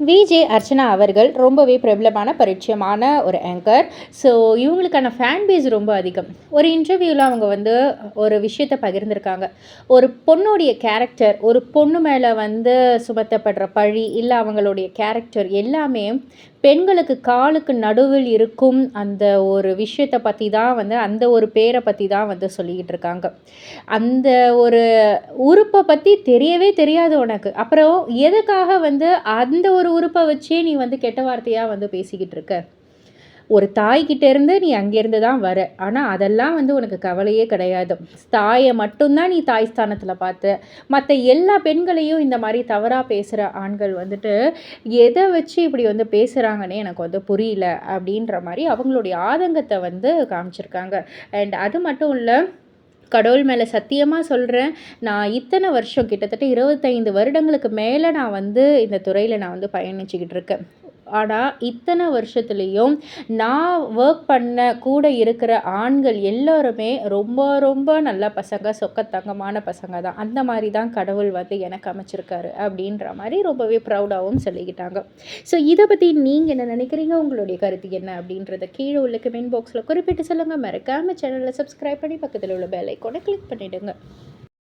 VJ Archana அவர்கள் ரொம்பவே பிரபலமான பரிச்சயமான ஒரு ஆங்கர். ஸோ இவங்களுக்கான ஃபேன் பேஸ் ரொம்ப அதிகம். ஒரு இன்டர்வியூவில் அவங்க வந்து ஒரு விஷயத்தை பகிர்ந்திருக்காங்க. ஒரு பொண்ணுடைய கேரக்டர், ஒரு பொண்ணு மேலே வந்து சுமத்தப்படுற பழி, இல்லை அவங்களுடைய கேரக்டர் எல்லாமே பெண்களுக்கு காலுக்கு நடுவில் இருக்கும் அந்த ஒரு விஷயத்தை பற்றி தான் வந்து அந்த ஒரு பேரை பற்றி தான் வந்து சொல்லிக்கிட்டு இருக்காங்க. அந்த ஒரு உறுப்பை பற்றி தெரியவே தெரியாது உனக்கு. அப்புறம் எதுக்காக வந்து அந்த ஒரு உறுப்பை வச்சே நீ வந்து கெட்ட வார்த்தையாக வந்து பேசிக்கிட்டு இருக்க? ஒரு தாய்கிட்ட இருந்து நீ அங்கேருந்து தான் வர. ஆனால் அதெல்லாம் வந்து உனக்கு கவலையே கிடையாது. தாயை மட்டும்தான் நீ தாய் ஸ்தானத்தில் பார்த்த. மற்ற எல்லா பெண்களையும் இந்த மாதிரி தவறாக பேசுகிற ஆண்கள் வந்துட்டு எதை வச்சு இப்படி வந்து பேசுகிறாங்கன்னே எனக்கு வந்து புரியல அப்படின்ற மாதிரி அவங்களுடைய ஆதங்கத்தை வந்து காமிச்சிருக்காங்க. அண்ட் அது மட்டும் இல்லை, கடவுள் மேலே சத்தியமாக சொல்கிறேன், நான் இத்தனை வருஷம் கிட்டத்தட்ட 25 வருடங்களுக்கு மேலே நான் வந்து இந்த துறையில் நான் வந்து பயணிச்சுக்கிட்டு இருக்கேன். ஆனால் இத்தனை வருஷத்துலேயும் நான் ஒர்க் பண்ண கூட இருக்கிற ஆண்கள் எல்லோருமே ரொம்ப ரொம்ப நல்ல பசங்க, சொக்கத்தங்கமான பசங்க தான். அந்த மாதிரி தான் கடவுள் வந்து எனக்கு அமைச்சிருக்காரு அப்படின்ற மாதிரி ரொம்பவே ப்ரௌடாகவும் சொல்லிக்கிட்டாங்க. ஸோ இதை பற்றி நீங்கள் என்ன நினைக்கிறீங்க? உங்களுடைய கருத்து என்ன அப்படின்றத கீழே உள்ள கமெண்ட் பாக்ஸில் குறிப்பிட்டு சொல்லுங்கள். மறக்காமல் சேனலை சப்ஸ்கிரைப் பண்ணி பக்கத்தில் உள்ள பெல் ஐக்கானை கிளிக் பண்ணிவிடுங்க.